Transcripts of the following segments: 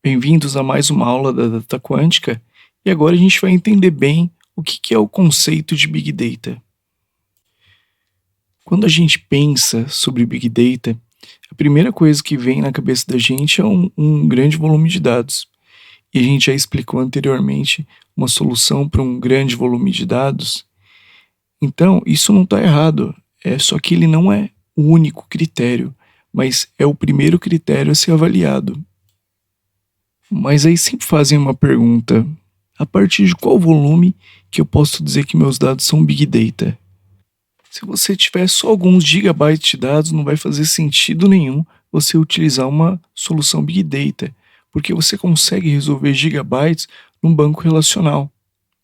Bem-vindos a mais uma aula da Data Quântica e agora a gente vai entender bem o que é o conceito de Big Data. Quando a gente pensa sobre Big Data, a primeira coisa que vem na cabeça da gente é um grande volume de dados. E a gente já explicou anteriormente uma solução para um grande volume de dados. Então, isso não está errado, só que ele não é o único critério, mas é o primeiro critério a ser avaliado. Mas aí sempre fazem uma pergunta: a partir de qual volume que eu posso dizer que meus dados são Big Data? Se você tiver só alguns gigabytes de dados, não vai fazer sentido nenhum você utilizar uma solução Big Data, porque você consegue resolver gigabytes num banco relacional.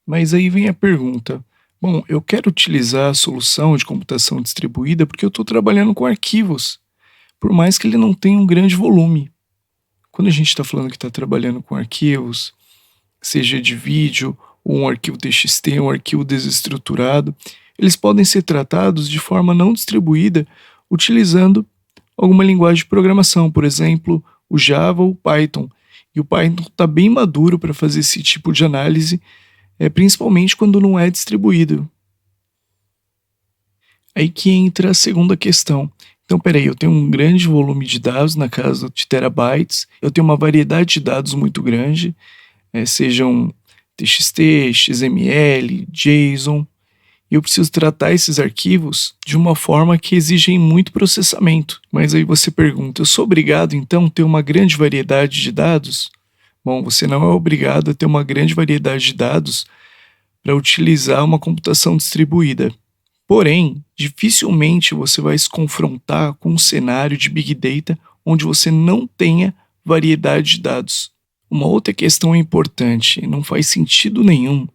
Mas aí vem a pergunta: bom, eu quero utilizar a solução de computação distribuída porque eu estou trabalhando com arquivos, por mais que ele não tenha um grande volume. Quando a gente está falando que está trabalhando com arquivos, seja de vídeo, ou um arquivo TXT, um arquivo desestruturado, eles podem ser tratados de forma não distribuída utilizando alguma linguagem de programação, por exemplo, o Java ou o Python. E o Python está bem maduro para fazer esse tipo de análise, principalmente quando não é distribuído. Aí que entra a segunda questão. Então, peraí, eu tenho um grande volume de dados na casa de terabytes, eu tenho uma variedade de dados muito grande, sejam TXT, XML, JSON, e eu preciso tratar esses arquivos de uma forma que exigem muito processamento. Mas aí você pergunta: eu sou obrigado então a ter uma grande variedade de dados? Bom, você não é obrigado a ter uma grande variedade de dados para utilizar uma computação distribuída. Porém, dificilmente você vai se confrontar com um cenário de Big Data onde você não tenha variedade de dados. Uma outra questão importante: não faz sentido nenhum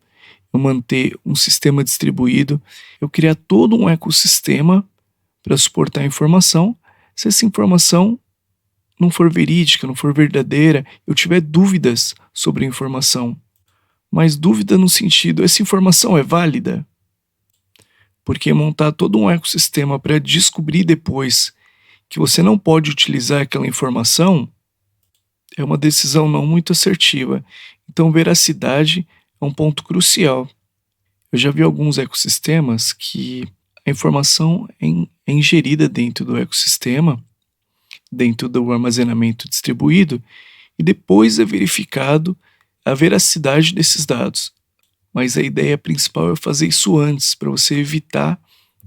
eu manter um sistema distribuído, eu criar todo um ecossistema para suportar a informação, se essa informação não for verídica, não for verdadeira, eu tiver dúvidas sobre a informação. Mas dúvida no sentido: essa informação é válida? Porque montar todo um ecossistema para descobrir depois que você não pode utilizar aquela informação é uma decisão não muito assertiva. Então, veracidade é um ponto crucial. Eu já vi alguns ecossistemas que a informação é ingerida dentro do ecossistema, dentro do armazenamento distribuído, e depois é verificado a veracidade desses dados. Mas a ideia principal é fazer isso antes, para você evitar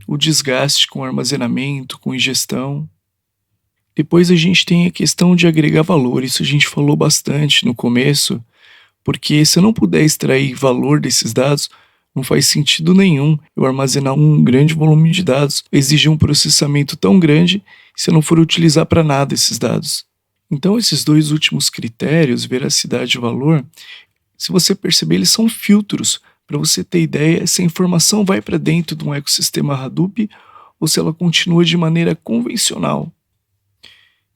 o desgaste com armazenamento, com ingestão. Depois a gente tem a questão de agregar valor. Isso a gente falou bastante no começo, porque se eu não puder extrair valor desses dados, não faz sentido nenhum eu armazenar um grande volume de dados, exigir um processamento tão grande se eu não for utilizar para nada esses dados. Então, esses dois últimos critérios, veracidade e valor, se você perceber, eles são filtros para você ter ideia se a informação vai para dentro de um ecossistema Hadoop ou se ela continua de maneira convencional.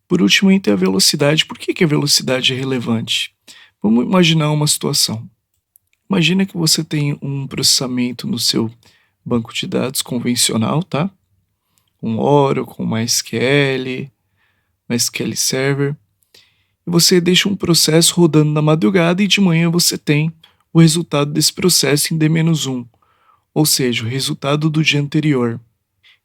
Por último, entra a velocidade. Por que a velocidade é relevante? Vamos imaginar uma situação. Imagina que você tem um processamento no seu banco de dados convencional, tá? Com Oracle, com MySQL, MySQL Server. E você deixa um processo rodando na madrugada e de manhã você tem o resultado desse processo em D-1, ou seja, o resultado do dia anterior.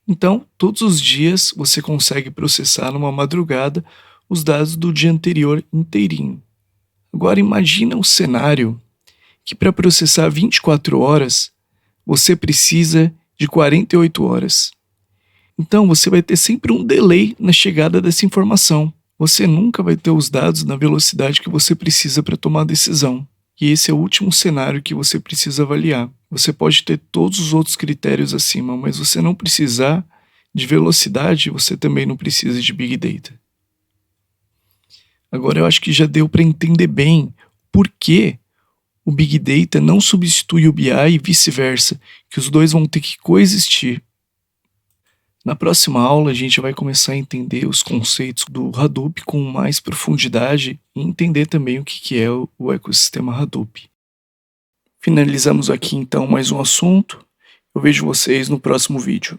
Então, todos os dias você consegue processar numa madrugada os dados do dia anterior inteirinho. Agora imagina um cenário que para processar 24 horas, você precisa de 48 horas. Então você vai ter sempre um delay na chegada dessa informação. Você nunca vai ter os dados na velocidade que você precisa para tomar a decisão. E esse é o último cenário que você precisa avaliar. Você pode ter todos os outros critérios acima, mas você não precisar de velocidade, você também não precisa de Big Data. Agora eu acho que já deu para entender bem por que o Big Data não substitui o BI e vice-versa, que os dois vão ter que coexistir. Na próxima aula a gente vai começar a entender os conceitos do Hadoop com mais profundidade e entender também o que é o ecossistema Hadoop. Finalizamos aqui então mais um assunto. Eu vejo vocês no próximo vídeo.